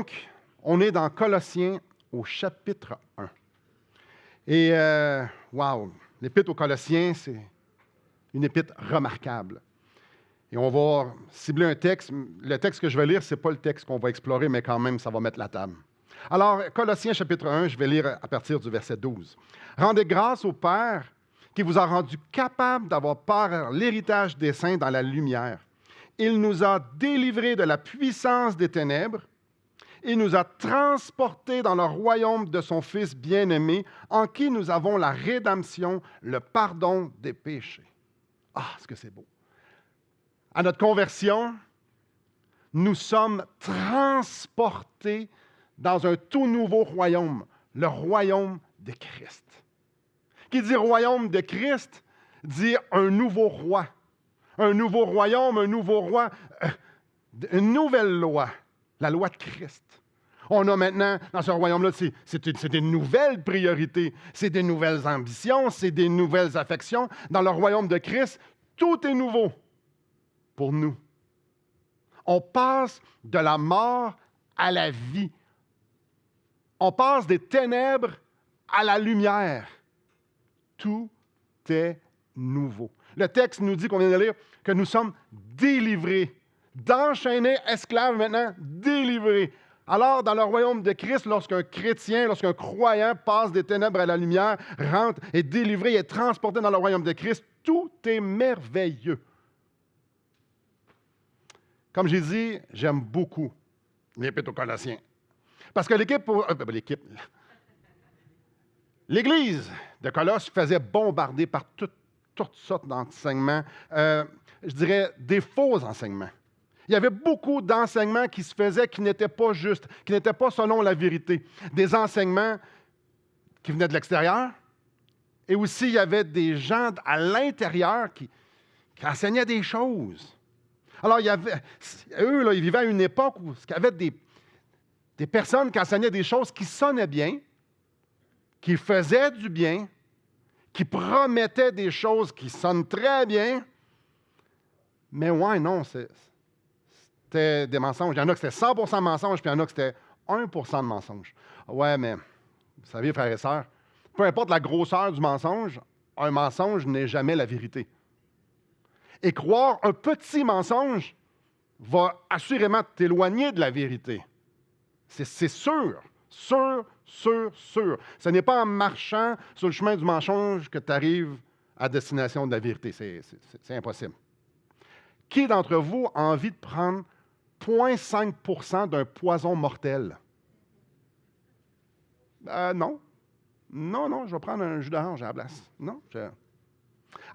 Donc, on est dans Colossiens au chapitre 1. Et, wow, l'épître aux Colossiens, c'est une épître remarquable. Et on va cibler un texte. Le texte que je vais lire, ce n'est pas le texte qu'on va explorer, mais quand même, ça va mettre la table. Alors, Colossiens chapitre 1, je vais lire à partir du verset 12. « Rendez grâce au Père qui vous a rendu capable d'avoir part à l'héritage des saints dans la lumière. Il nous a délivrés de la puissance des ténèbres. Il nous a transportés dans le royaume de son Fils bien-aimé, en qui nous avons la rédemption, le pardon des péchés. » Ah, est-ce que c'est beau! À notre conversion, nous sommes transportés dans un tout nouveau royaume, le royaume de Christ. Qui dit royaume de Christ, dit un nouveau roi, un nouveau royaume, un nouveau roi, une nouvelle loi, la loi de Christ. On a maintenant, dans ce royaume-là, c'est des nouvelles priorités, c'est des nouvelles ambitions, c'est des nouvelles affections. Dans le royaume de Christ, tout est nouveau pour nous. On passe de la mort à la vie. On passe des ténèbres à la lumière. Tout est nouveau. Le texte nous dit, qu'on vient de lire, que nous sommes délivrés. D'enchaînés esclaves maintenant, délivrés. Alors, dans le royaume de Christ, lorsqu'un chrétien, lorsqu'un croyant passe des ténèbres à la lumière, rentre, est délivré, est transporté dans le royaume de Christ, tout est merveilleux. Comme j'ai dit, j'aime beaucoup l'Épître aux Colossiens. Parce que l'Église de Colosse faisait bombarder par toutes sortes d'enseignements, je dirais des faux enseignements. Il y avait beaucoup d'enseignements qui se faisaient qui n'étaient pas justes, qui n'étaient pas selon la vérité. Des enseignements qui venaient de l'extérieur. Et aussi, il y avait des gens à l'intérieur qui enseignaient des choses. Alors, eux, là, ils vivaient à une époque où il y avait des personnes qui enseignaient des choses qui sonnaient bien, qui faisaient du bien, qui promettaient des choses qui sonnent très bien. Mais ouais, non, c'était des mensonges. Il y en a qui c'était 100% mensonges, puis il y en a qui c'était 1% de mensonges. Ouais, mais vous savez, frères et sœurs, peu importe la grosseur du mensonge, un mensonge n'est jamais la vérité. Et croire un petit mensonge va assurément t'éloigner de la vérité. C'est sûr, sûr. Ce n'est pas en marchant sur le chemin du mensonge que tu arrives à destination de la vérité. C'est impossible. Qui d'entre vous a envie de prendre 0,5% d'un poison mortel? Non. Non, je vais prendre un jus d'orange à la place. Non.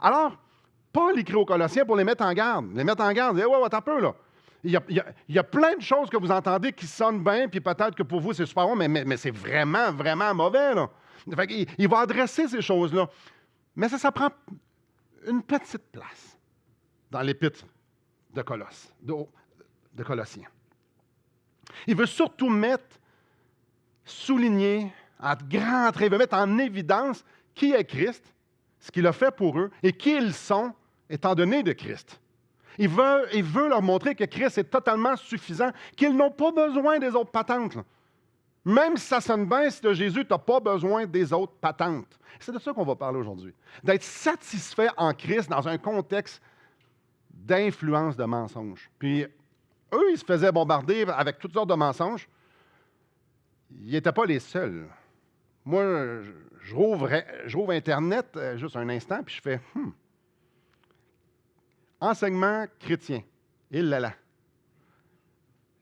Alors, Paul écrit aux Colossiens pour les mettre en garde. Les mettre en garde, ouais, attends un peu, là. Il y a plein de choses que vous entendez qui sonnent bien, puis peut-être que pour vous, c'est super bon, mais c'est vraiment, vraiment mauvais, là. Fait il va adresser ces choses-là. Mais ça prend une petite place dans l'épître de Colosse, de Colossiens. Il veut surtout souligner, à grand trait, il veut mettre en évidence qui est Christ, ce qu'il a fait pour eux, et qui ils sont, étant donné de Christ. Il veut leur montrer que Christ est totalement suffisant, qu'ils n'ont pas besoin des autres patentes. Là. Même si ça sonne bien, si tu as Jésus, tu n'as pas besoin des autres patentes. C'est de ça qu'on va parler aujourd'hui. D'être satisfait en Christ dans un contexte d'influence de mensonges. Puis, eux, ils se faisaient bombarder avec toutes sortes de mensonges. Ils n'étaient pas les seuls. Moi, je rouvre Internet juste un instant, puis je fais enseignement chrétien. Il là.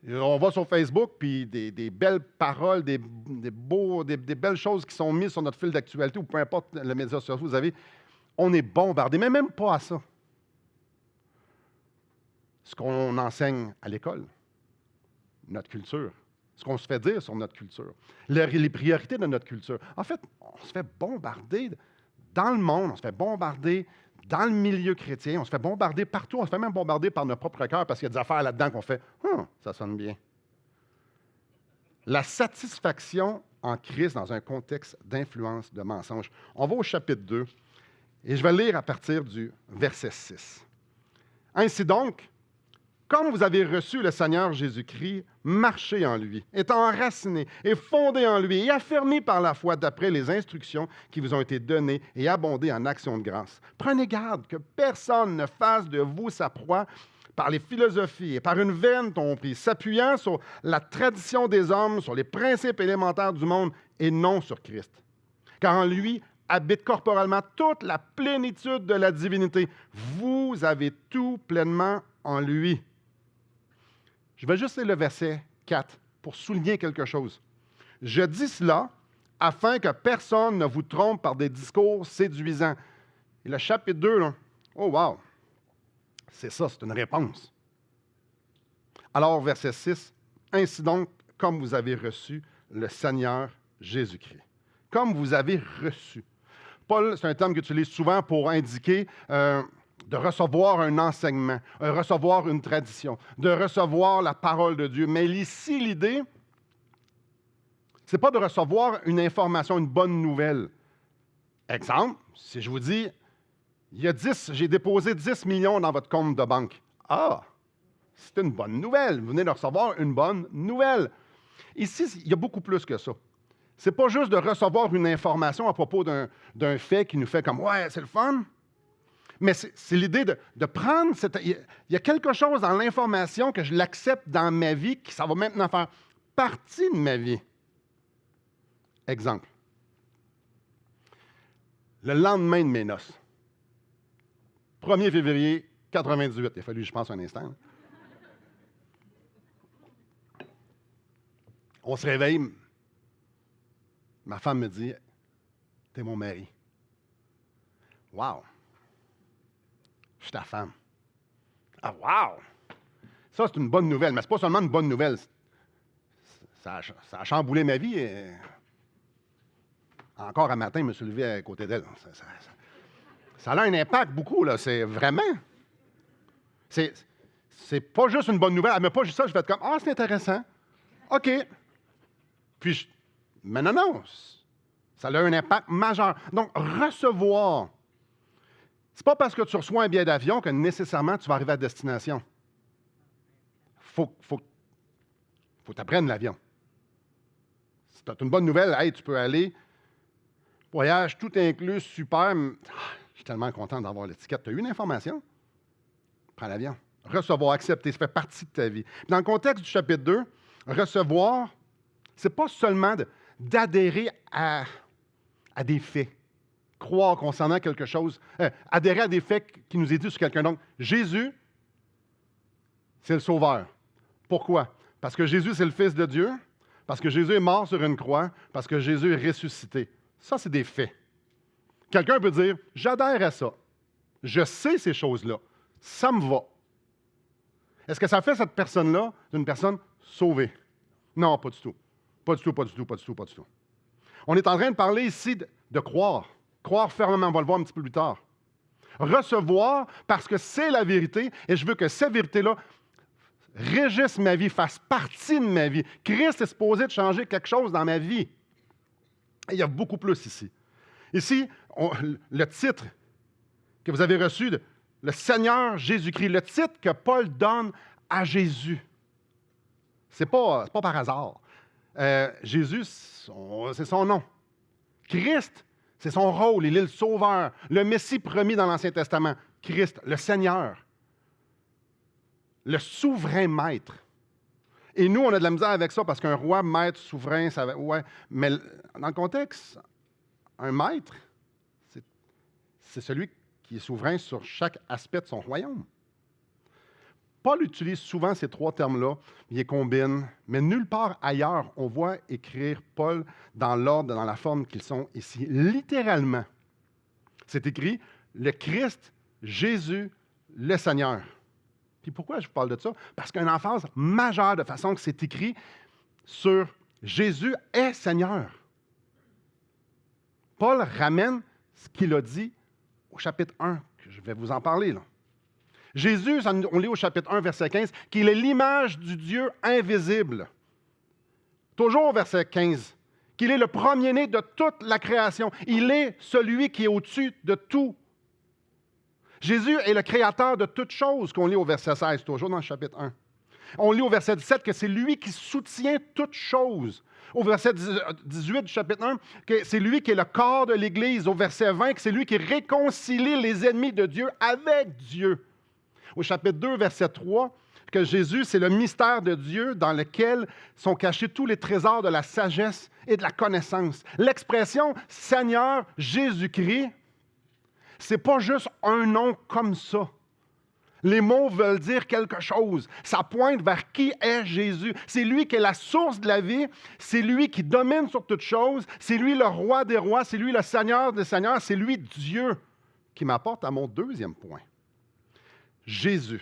On va sur Facebook, puis des belles paroles, des belles choses qui sont mises sur notre fil d'actualité, ou peu importe le média social que vous avez, on est bombardé, mais même pas à ça. Ce qu'on enseigne à l'école, notre culture, ce qu'on se fait dire sur notre culture, les priorités de notre culture. En fait, on se fait bombarder dans le monde, on se fait bombarder dans le milieu chrétien, on se fait bombarder partout, on se fait même bombarder par notre propre cœur parce qu'il y a des affaires là-dedans qu'on fait « ça sonne bien ». La satisfaction en Christ dans un contexte d'influence, de mensonge. On va au chapitre 2 et je vais lire à partir du verset 6. « Ainsi donc, Comme vous avez reçu le Seigneur Jésus-Christ, marchez en lui, étant enraciné et fondé en lui et affermi par la foi d'après les instructions qui vous ont été données et abondez en actions de grâce. Prenez garde que personne ne fasse de vous sa proie par les philosophies et par une vaine tromperie, s'appuyant sur la tradition des hommes, sur les principes élémentaires du monde et non sur Christ. Car en lui habite corporellement toute la plénitude de la divinité. Vous avez tout pleinement en lui. Je vais juste lire le verset 4 pour souligner quelque chose. Je dis cela afin que personne ne vous trompe par des discours séduisants. Et le chapitre 2, là, oh wow, c'est ça, c'est une réponse. Alors, verset 6, ainsi donc, comme vous avez reçu le Seigneur Jésus-Christ. Comme vous avez reçu. Paul, c'est un terme qu'il utilise souvent pour indiquer de recevoir un enseignement, recevoir une tradition, de recevoir la parole de Dieu. Mais ici, l'idée, ce n'est pas de recevoir une information, une bonne nouvelle. Exemple, si je vous dis, j'ai déposé 10 millions dans votre compte de banque. Ah, c'est une bonne nouvelle. Vous venez de recevoir une bonne nouvelle. Ici, il y a beaucoup plus que ça. Ce n'est pas juste de recevoir une information à propos d'un fait qui nous fait comme « ouais, c'est le fun ». Mais c'est l'idée de prendre cette... Il y a quelque chose dans l'information que je l'accepte dans ma vie, que ça va maintenant faire partie de ma vie. Exemple. Le lendemain de mes noces, 1er février 98, il a fallu, je pense, un instant. On se réveille, ma femme me dit « T'es mon mari. » Wow! Je suis ta femme. Ah, wow! Ça, c'est une bonne nouvelle, mais ce n'est pas seulement une bonne nouvelle. Ça a chamboulé ma vie. Et encore un matin, je me suis levé à côté d'elle. Ça a un impact beaucoup, là. C'est vraiment. C'est pas juste une bonne nouvelle. Elle ne m'a pas juste ça, je vais être comme, ah, c'est intéressant. OK. Puis, mais non. Ça a un impact majeur. Donc, recevoir. C'est pas parce que tu reçois un billet d'avion que nécessairement tu vas arriver à destination. Faut que tu apprennes l'avion. Si tu as une bonne nouvelle, hey, tu peux aller. Voyage tout inclus, super. Je suis tellement content d'avoir l'étiquette. Tu as eu une information? Prends l'avion. Recevoir, accepter, ça fait partie de ta vie. Dans le contexte du chapitre 2, recevoir, ce n'est pas seulement d'adhérer à des faits. Croire concernant quelque chose, adhérer à des faits qui nous est dit sur quelqu'un. Donc, Jésus, c'est le Sauveur. Pourquoi? Parce que Jésus, c'est le Fils de Dieu, parce que Jésus est mort sur une croix, parce que Jésus est ressuscité. Ça, c'est des faits. Quelqu'un peut dire, j'adhère à ça. Je sais ces choses-là. Ça me va. Est-ce que ça fait cette personne-là d'une personne sauvée? Non, pas du tout. Pas du tout, pas du tout, pas du tout, pas du tout. On est en train de parler ici de croire. Croire fermement, on va le voir un petit peu plus tard. Recevoir parce que c'est la vérité et je veux que cette vérité-là régisse ma vie, fasse partie de ma vie. Christ est supposé de changer quelque chose dans ma vie. Et il y a beaucoup plus ici. Ici, le titre que vous avez reçu, le Seigneur Jésus-Christ, le titre que Paul donne à Jésus. C'est pas par hasard. Jésus, c'est son nom. Christ, c'est son rôle. Il est le Sauveur, le Messie promis dans l'Ancien Testament. Christ, le Seigneur, le souverain maître. Et nous, on a de la misère avec ça parce qu'un roi, maître, souverain, ça va, ouais. Mais dans le contexte, un maître, c'est celui qui est souverain sur chaque aspect de son royaume. Paul utilise souvent ces trois termes-là, il les combine, mais nulle part ailleurs, on voit écrire Paul dans l'ordre, dans la forme qu'ils sont ici. Littéralement, c'est écrit « le Christ, Jésus, le Seigneur ». Puis pourquoi je vous parle de ça? Parce qu'il y a une emphase majeure de façon que c'est écrit sur « Jésus est Seigneur ». Paul ramène ce qu'il a dit au chapitre 1, que je vais vous en parler là. Jésus, on lit au chapitre 1, verset 15, qu'il est l'image du Dieu invisible. Toujours au verset 15, qu'il est le premier-né de toute la création. Il est celui qui est au-dessus de tout. Jésus est le créateur de toutes choses, qu'on lit au verset 16, toujours dans le chapitre 1. On lit au verset 17 que c'est lui qui soutient toutes choses. Au verset 18 du chapitre 1, que c'est lui qui est le corps de l'Église. Au verset 20, que c'est lui qui réconcilie les ennemis de Dieu avec Dieu. Au chapitre 2, verset 3, que Jésus, c'est le mystère de Dieu dans lequel sont cachés tous les trésors de la sagesse et de la connaissance. L'expression « Seigneur Jésus-Christ », ce n'est pas juste un nom comme ça. Les mots veulent dire quelque chose. Ça pointe vers qui est Jésus. C'est lui qui est la source de la vie. C'est lui qui domine sur toutes choses. C'est lui le roi des rois. C'est lui le Seigneur des seigneurs. C'est lui Dieu qui m'apporte à mon deuxième point. Jésus.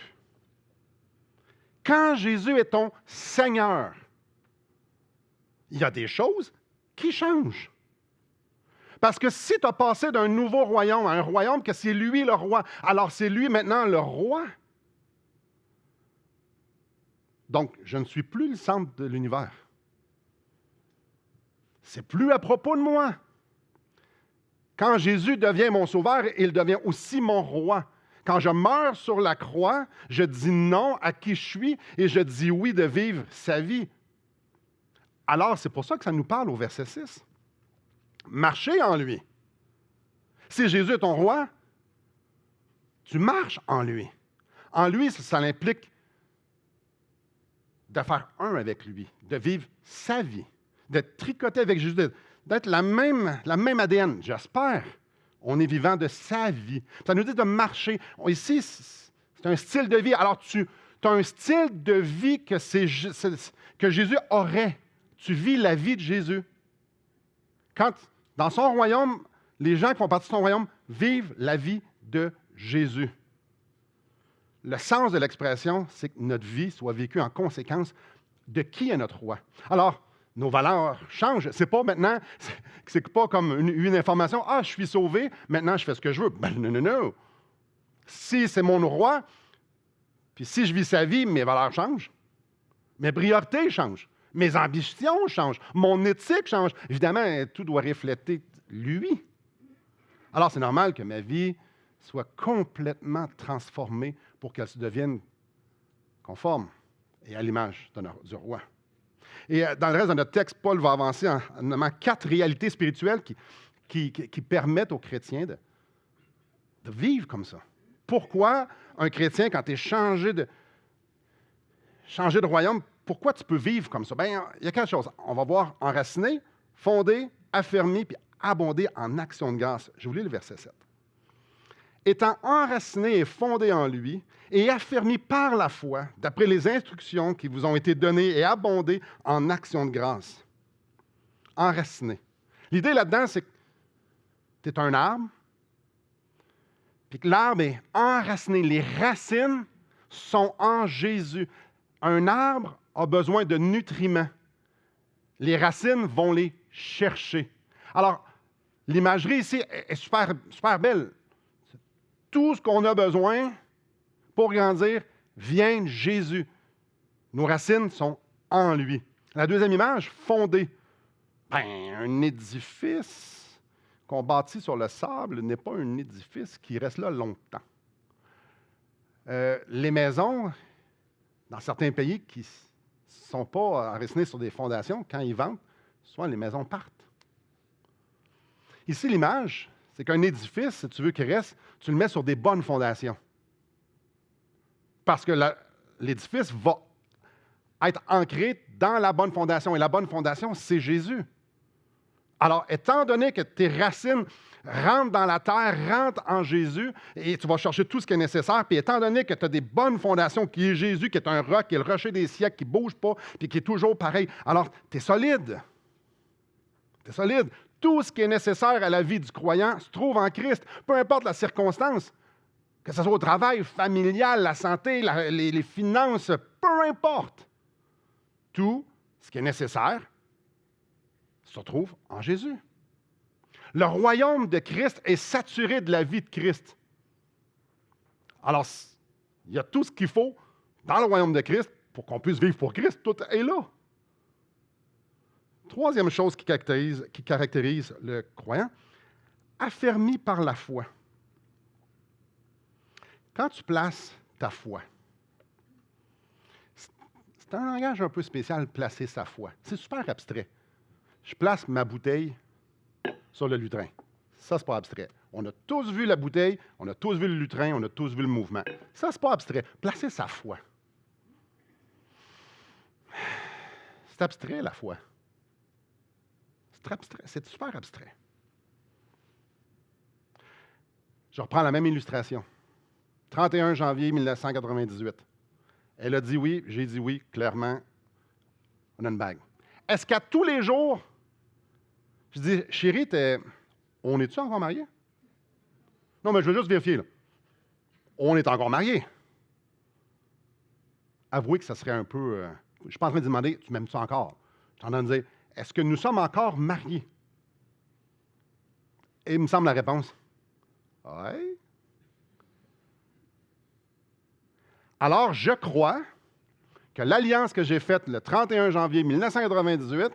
Quand Jésus est ton Seigneur, il y a des choses qui changent. Parce que si tu as passé d'un nouveau royaume à un royaume que c'est lui le roi, alors c'est lui maintenant le roi. Donc, je ne suis plus le centre de l'univers. C'est plus à propos de moi. Quand Jésus devient mon sauveur, il devient aussi mon roi. Quand je meurs sur la croix, je dis non à qui je suis et je dis oui de vivre sa vie. Alors, c'est pour ça que ça nous parle au verset 6. Marcher en lui. Si Jésus est ton roi, tu marches en lui. En lui, ça implique de faire un avec lui, de vivre sa vie, d'être tricoté avec Jésus, d'être la même ADN, j'espère. On est vivant de sa vie. Ça nous dit de marcher. Ici, c'est un style de vie. Alors, tu as un style de vie que Jésus aurait. Tu vis la vie de Jésus. Quand, dans son royaume, les gens qui font partie de son royaume vivent la vie de Jésus. Le sens de l'expression, c'est que notre vie soit vécue en conséquence de qui est notre roi. Alors, nos valeurs changent. C'est pas maintenant, c'est pas comme une information. Ah, je suis sauvé, maintenant je fais ce que je veux. Ben non, non, non. Si c'est mon roi, puis si je vis sa vie, mes valeurs changent. Mes priorités changent. Mes ambitions changent. Mon éthique change. Évidemment, tout doit refléter lui. Alors, c'est normal que ma vie soit complètement transformée pour qu'elle se devienne conforme et à l'image du roi. Et dans le reste de notre texte, Paul va avancer en nommant 4 réalités spirituelles qui permettent aux chrétiens de vivre comme ça. Pourquoi un chrétien, quand tu es changé de royaume, pourquoi tu peux vivre comme ça? Bien, il y a quelque chose. On va voir enraciné, fondé, affermi, puis abondé en action de grâce. Je vous lis le verset 7. Étant enraciné et fondé en lui, et affermi par la foi, d'après les instructions qui vous ont été données, et abondé en action de grâce. Enraciné. L'idée là-dedans, c'est que tu es un arbre, puis que l'arbre est enraciné. Les racines sont en Jésus. Un arbre a besoin de nutriments. Les racines vont les chercher. Alors, l'imagerie ici est super, super belle. Tout ce qu'on a besoin pour grandir vient de Jésus. Nos racines sont en lui. La deuxième image, fondée. Ben, un édifice qu'on bâtit sur le sable n'est pas un édifice qui reste là longtemps. Les maisons, dans certains pays qui ne sont pas enracinées sur des fondations, quand ils vendent, souvent les maisons partent. Ici, l'image, c'est qu'un édifice, si tu veux qu'il reste, tu le mets sur des bonnes fondations. Parce que l'édifice va être ancré dans la bonne fondation. Et la bonne fondation, c'est Jésus. Alors, étant donné que tes racines rentrent dans la terre, rentrent en Jésus, et tu vas chercher tout ce qui est nécessaire, puis étant donné que tu as des bonnes fondations, qui est Jésus, qui est un roc, qui est le rocher des siècles, qui ne bouge pas, puis qui est toujours pareil, alors tu es solide. Tu es solide. Tout ce qui est nécessaire à la vie du croyant se trouve en Christ, peu importe la circonstance, que ce soit au travail, familial, la santé, les finances, peu importe. Tout ce qui est nécessaire se trouve en Jésus. Le royaume de Christ est saturé de la vie de Christ. Alors, il y a tout ce qu'il faut dans le royaume de Christ pour qu'on puisse vivre pour Christ. Tout est là. Troisième chose qui caractérise le croyant, affermi par la foi. Quand tu places ta foi, c'est un langage un peu spécial, placer sa foi. C'est super abstrait. Je place ma bouteille sur le lutrin. Ça, c'est pas abstrait. On a tous vu la bouteille, on a tous vu le lutrin, on a tous vu le mouvement. Ça, c'est pas abstrait. Placer sa foi. C'est abstrait, la foi. C'est abstrait. C'est super abstrait. Je reprends la même illustration. 31 janvier 1998. Elle a dit oui, j'ai dit oui, clairement, on a une bague. Est-ce qu'à tous les jours, je dis, chérie, on est-tu encore mariés? Non, mais je veux juste vérifier, là. On est encore mariés. Avouez que ça serait un peu... je ne suis pas en train de demander, tu m'aimes-tu encore? Je suis en train de dire, est-ce que nous sommes encore mariés? Et il me semble la réponse, oui. Alors, je crois que l'alliance que j'ai faite le 31 janvier 1998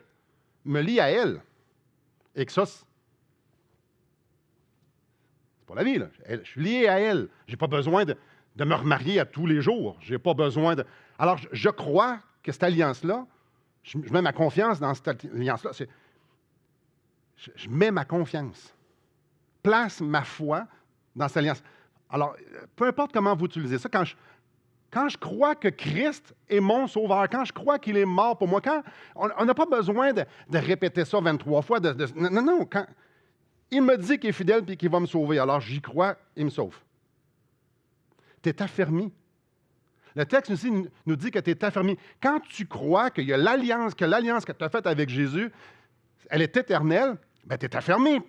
me lie à elle. Et que ça, c'est pas la vie, là. Je suis lié à elle. Je n'ai pas besoin de me remarier à tous les jours. Je n'ai pas besoin de... Alors, je crois que cette alliance-là, je mets ma confiance dans cette alliance-là. Je mets ma confiance. Place ma foi dans cette alliance. Alors, peu importe comment vous utilisez ça, quand je crois que Christ est mon sauveur, quand je crois qu'il est mort pour moi, on n'a pas besoin de répéter ça 23 fois. Non, quand il me dit qu'il est fidèle et qu'il va me sauver, alors j'y crois, il me sauve. Tu es affermi. Le texte aussi nous dit que tu es affermi. Quand tu crois qu'il y a l'alliance que tu as faite avec Jésus, elle est éternelle, bien, tu es affermi.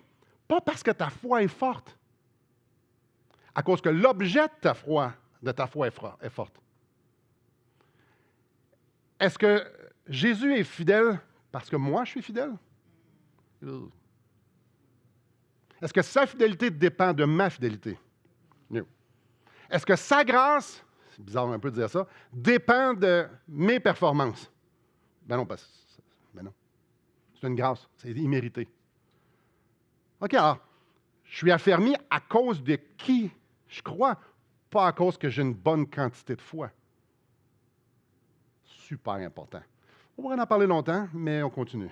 Pas parce que ta foi est forte, à cause que l'objet de ta foi est forte. Est-ce que Jésus est fidèle parce que moi, je suis fidèle? Est-ce que sa fidélité dépend de ma fidélité? Non. Est-ce que sa grâce, c'est bizarre un peu de dire ça, dépend de mes performances? Ben non, non. C'est une grâce, c'est immérité. OK, alors, je suis affermi à cause de qui je crois, pas à cause que j'ai une bonne quantité de foi. Super important. On pourrait en parler longtemps, mais on continue.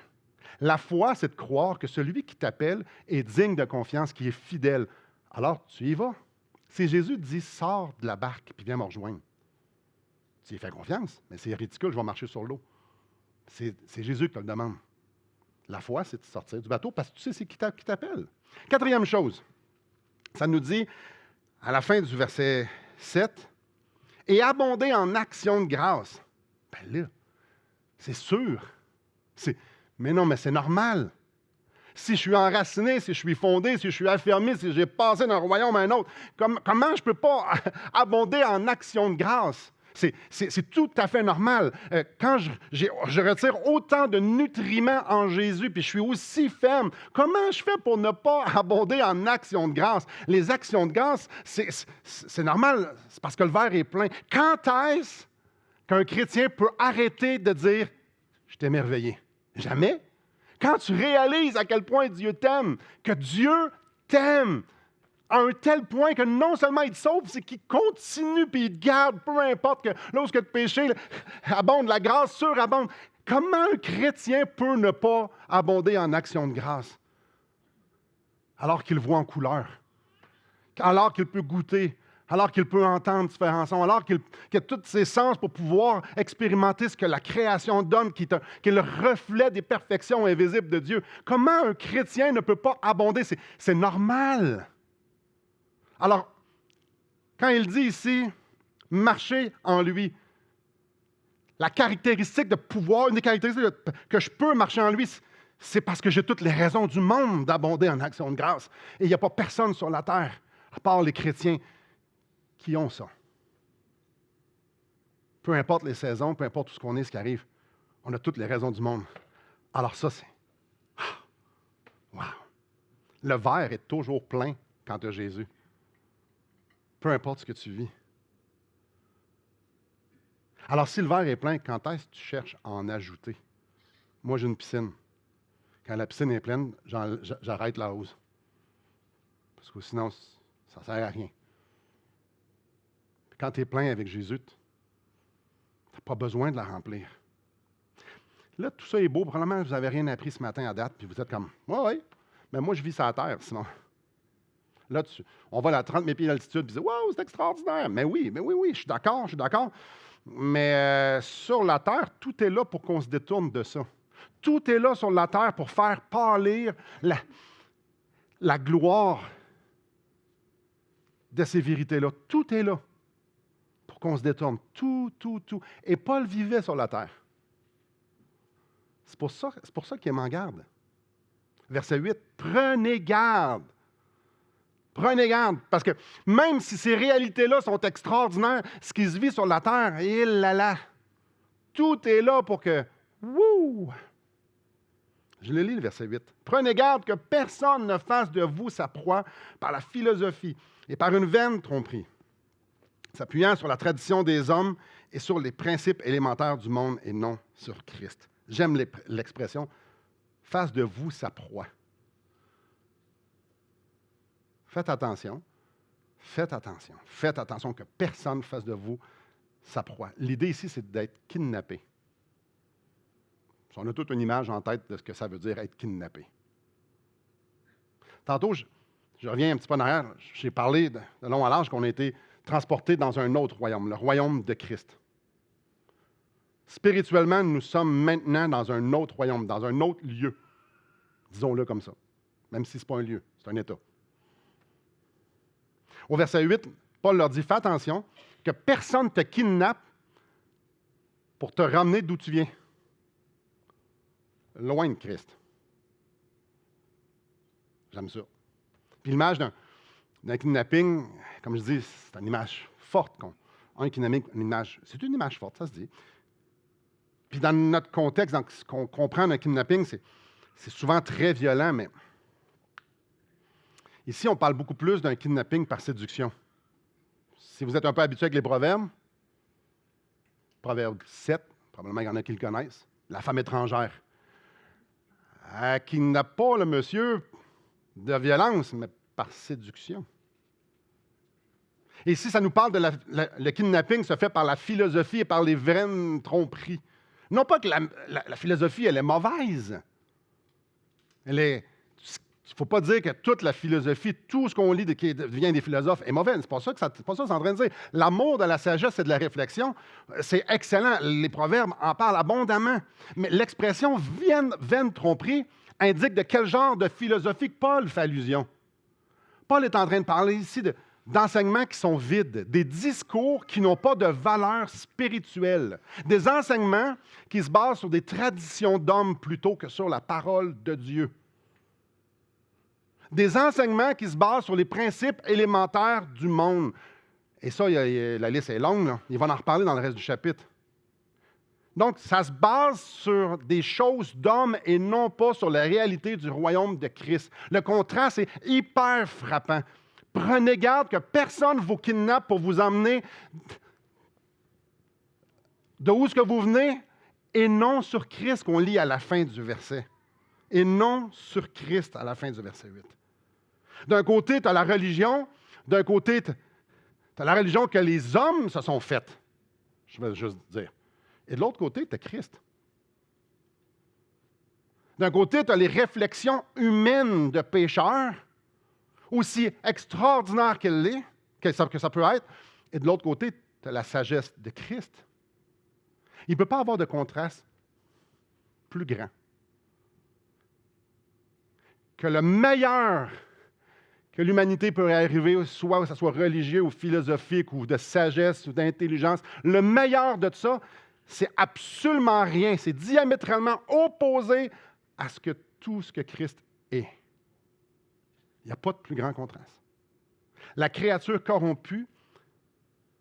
La foi, c'est de croire que celui qui t'appelle est digne de confiance, qui est fidèle. Alors, tu y vas. Si Jésus dit, sors de la barque et viens me rejoindre, tu y fais confiance, mais c'est ridicule, je vais marcher sur l'eau. C'est Jésus qui te le demande. La foi, c'est de sortir du bateau parce que tu sais c'est qui t'appelle. Quatrième chose, ça nous dit, à la fin du verset 7, « Et abonder en actions de grâce. » Bien là, c'est sûr. Mais non, mais c'est normal. Si je suis enraciné, si je suis fondé, si je suis affermi, si j'ai passé d'un royaume à un autre, comment je ne peux pas abonder en actions de grâce? C'est tout à fait normal. Quand je retire autant de nutriments en Jésus, puis je suis aussi ferme, comment je fais pour ne pas abonder en actions de grâce? Les actions de grâce, c'est normal, c'est parce que le verre est plein. Quand est-ce qu'un chrétien peut arrêter de dire « Je t'ai émerveillé » ? Jamais. Quand tu réalises à quel point Dieu t'aime, que Dieu t'aime, à un tel point que non seulement il te sauve, c'est qu'il continue puis il te garde, peu importe que lorsque le péché abonde, la grâce surabonde. Comment un chrétien peut ne pas abonder en action de grâce alors qu'il voit en couleur, alors qu'il peut goûter, alors qu'il peut entendre différents sons, alors qu'il a tous ses sens pour pouvoir expérimenter ce que la création donne, qui est le reflet des perfections invisibles de Dieu? Comment un chrétien ne peut pas abonder? C'est normal. Alors, quand il dit ici, marcher en lui, la caractéristique de pouvoir, une des caractéristiques que je peux marcher en lui, c'est parce que j'ai toutes les raisons du monde d'abonder en action de grâce. Et il n'y a pas personne sur la terre, à part les chrétiens, qui ont ça. Peu importe les saisons, peu importe tout ce qu'on est, ce qui arrive, on a toutes les raisons du monde. Alors ça, c'est... Wow! Le verre est toujours plein quand tu as Jésus. Peu importe ce que tu vis. Alors, si le verre est plein, quand est-ce que tu cherches à en ajouter? Moi, j'ai une piscine. Quand la piscine est pleine, j'arrête la hausse. Parce que sinon, ça ne sert à rien. Quand tu es plein avec Jésus, tu n'as pas besoin de la remplir. Là, tout ça est beau. Probablement, vous n'avez rien appris ce matin à date, puis vous êtes comme, oui, mais moi, je vis sur la terre, sinon. Là, on va à 30 000 pieds d'altitude, puis wow, c'est extraordinaire. Mais oui, je suis d'accord. Mais sur la terre, tout est là pour qu'on se détourne de ça. Tout est là sur la terre pour faire pâlir la gloire de ces vérités-là. Tout est là pour qu'on se détourne. Tout. Et Paul vivait sur la terre. C'est pour ça qu'il est en garde. Verset 8, prenez garde. Prenez garde, parce que même si ces réalités-là sont extraordinaires, ce qui se vit sur la terre, tout est là pour que, Je le lis, le verset 8. Prenez garde que personne ne fasse de vous sa proie par la philosophie et par une vaine tromperie, s'appuyant sur la tradition des hommes et sur les principes élémentaires du monde et non sur Christ. J'aime l'expression « fasse de vous sa proie ». Faites attention que personne ne fasse de vous sa proie. L'idée ici, c'est d'être kidnappé. On a toute une image en tête de ce que ça veut dire être kidnappé. Tantôt, je reviens un petit peu en arrière, j'ai parlé de long à large qu'on a été transportés dans un autre royaume, le royaume de Christ. Spirituellement, nous sommes maintenant dans un autre royaume, dans un autre lieu. Disons-le comme ça. Même si ce n'est pas un lieu, c'est un état. Au verset 8, Paul leur dit, fais attention, que personne ne te kidnappe pour te ramener d'où tu viens. Loin de Christ. J'aime ça. Puis l'image d'un kidnapping, comme je dis, c'est une image forte. Un kidnapping, c'est une image forte, ça se dit. Puis dans notre contexte, dans ce qu'on comprend d'un kidnapping, c'est souvent très violent, mais ici, on parle beaucoup plus d'un kidnapping par séduction. Si vous êtes un peu habitué avec les proverbes, Proverbe 7, probablement il y en a qui le connaissent, la femme étrangère. Elle kidnappe pas le monsieur de violence, mais par séduction. Et ici, ça nous parle de le kidnapping se fait par la philosophie et par les vaines tromperies. Non pas que la philosophie, elle est mauvaise. Il ne faut pas dire que toute la philosophie, tout ce qu'on lit qui vient des philosophes est mauvais. C'est pas ça que c'est en train de dire. L'amour de la sagesse et de la réflexion, c'est excellent. Les proverbes en parlent abondamment. Mais l'expression vaine tromperie indique de quel genre de philosophie que Paul fait allusion. Paul est en train de parler ici d'enseignements qui sont vides, des discours qui n'ont pas de valeur spirituelle, des enseignements qui se basent sur des traditions d'hommes plutôt que sur la parole de Dieu. Des enseignements qui se basent sur les principes élémentaires du monde. Et ça, la liste est longue, là. Il va en reparler dans le reste du chapitre. Donc, ça se base sur des choses d'hommes et non pas sur la réalité du royaume de Christ. Le contraste est hyper frappant. Prenez garde que personne ne vous kidnappe pour vous emmener de où est-ce que vous venez et non sur Christ qu'on lit à la fin du verset. Et non sur Christ à la fin du verset 8. D'un côté, tu as la religion. D'un côté, tu as la religion que les hommes se sont faites. Je vais juste dire. Et de l'autre côté, tu as Christ. D'un côté, tu as les réflexions humaines de pécheurs, aussi extraordinaires que ça peut être. Et de l'autre côté, tu as la sagesse de Christ. Il ne peut pas avoir de contraste plus grand que le meilleur que l'humanité peut arriver, soit que ce soit religieux ou philosophique ou de sagesse ou d'intelligence. Le meilleur de ça, c'est absolument rien. C'est diamétralement opposé à tout ce que Christ est. Il n'y a pas de plus grand contraste. La créature corrompue,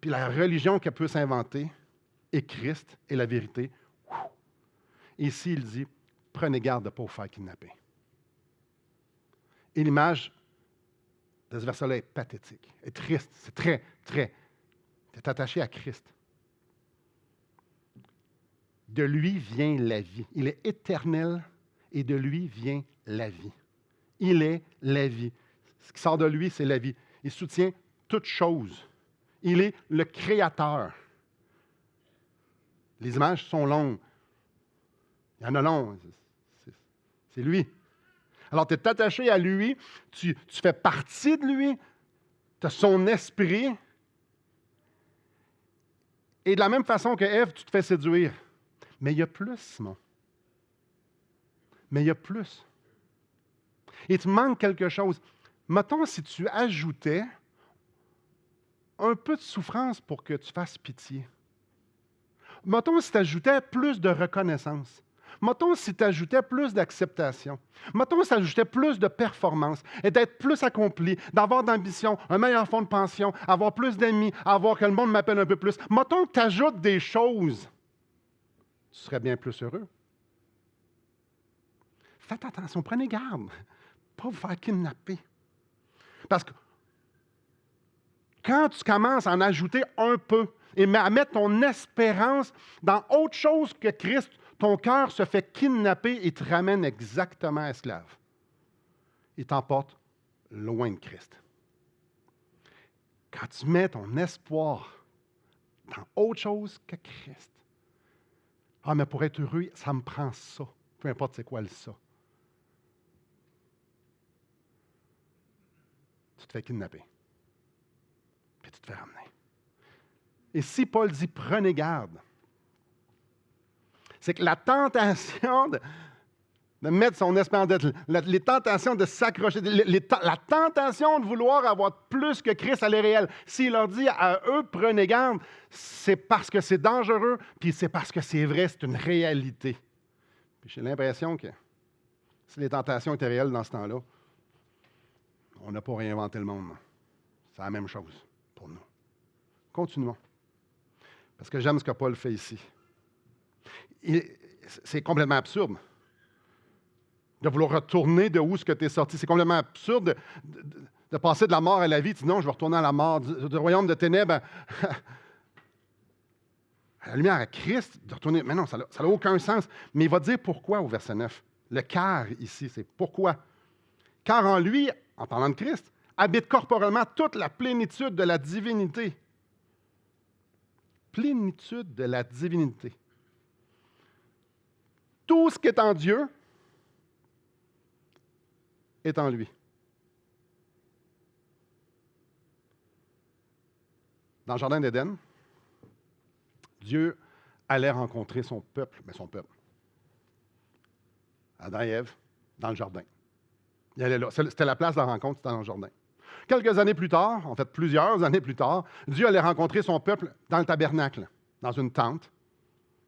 puis la religion qu'elle peut s'inventer, et Christ est la vérité. Ici, il dit, prenez garde de ne pas vous faire kidnapper. Et l'image de ce verset-là est pathétique, est triste, c'est très. Tu es attaché à Christ. De lui vient la vie. Il est éternel et de lui vient la vie. Il est la vie. Ce qui sort de lui, c'est la vie. Il soutient toute chose. Il est le Créateur. Les images sont longues. Il y en a long. C'est lui. Alors, tu es attaché à lui, tu fais partie de lui, tu as son esprit. Et de la même façon que Ève, tu te fais séduire. Mais il y a plus, Simon. Mais il y a plus. Il te manque quelque chose. Mettons si tu ajoutais un peu de souffrance pour que tu fasses pitié. Mettons si tu ajoutais plus de reconnaissance. Mettons si tu ajoutais plus d'acceptation. Mettons si tu ajoutais plus de performance et d'être plus accompli, d'avoir d'ambition, un meilleur fonds de pension, avoir plus d'amis, avoir que le monde m'appelle un peu plus. Mettons que tu ajoutes des choses. Tu serais bien plus heureux. Faites attention, prenez garde. Pas vous faire kidnapper. Parce que quand tu commences à en ajouter un peu et à mettre ton espérance dans autre chose que Christ, ton cœur se fait kidnapper et te ramène exactement esclave. Il t'emporte loin de Christ. Quand tu mets ton espoir dans autre chose que Christ, ah, mais pour être heureux, ça me prend ça. Peu importe c'est quoi le ça. Tu te fais kidnapper. Puis tu te fais ramener. Et si Paul dit prenez garde, c'est que la tentation de mettre son esprit en dette, les tentations de s'accrocher, la tentation de vouloir avoir plus que Christ, elle est réelle. S'il leur dit à eux, prenez garde, c'est parce que c'est dangereux, puis c'est parce que c'est vrai, c'est une réalité. Puis j'ai l'impression que si les tentations étaient réelles dans ce temps-là, on n'a pas réinventé le monde. C'est la même chose pour nous. Continuons. Parce que j'aime ce que Paul fait ici. C'est complètement absurde de vouloir retourner de où ce que tu es sorti. C'est complètement absurde de passer de la mort à la vie. Tu dis non, je vais retourner à la mort, du royaume de ténèbres à la lumière à Christ, de retourner. Mais non, ça n'a aucun sens. Mais il va dire pourquoi au verset 9. Le car ici, c'est pourquoi. Car en lui, en parlant de Christ, habite corporellement toute la plénitude de la divinité. Plénitude de la divinité. Tout ce qui est en Dieu est en lui. Dans le jardin d'Éden, Dieu allait rencontrer son peuple, Adam et Ève, dans le jardin. Il allait là. C'était la place de la rencontre, c'était dans le jardin. Quelques années plus tard, en fait plusieurs années plus tard, Dieu allait rencontrer son peuple dans le tabernacle, dans une tente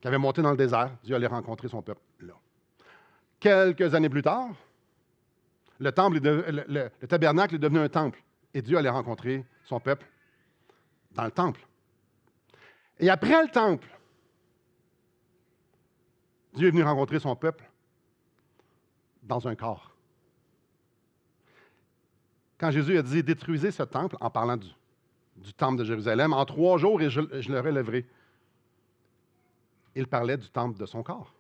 qui avait monté dans le désert. Dieu allait rencontrer son peuple là. Quelques années plus tard, le tabernacle est devenu un temple et Dieu allait rencontrer son peuple dans le temple. Et après le temple, Dieu est venu rencontrer son peuple dans un corps. Quand Jésus a dit « Détruisez ce temple », en parlant du temple de Jérusalem, « en 3 jours et je le relèverai », il parlait du temple de son corps.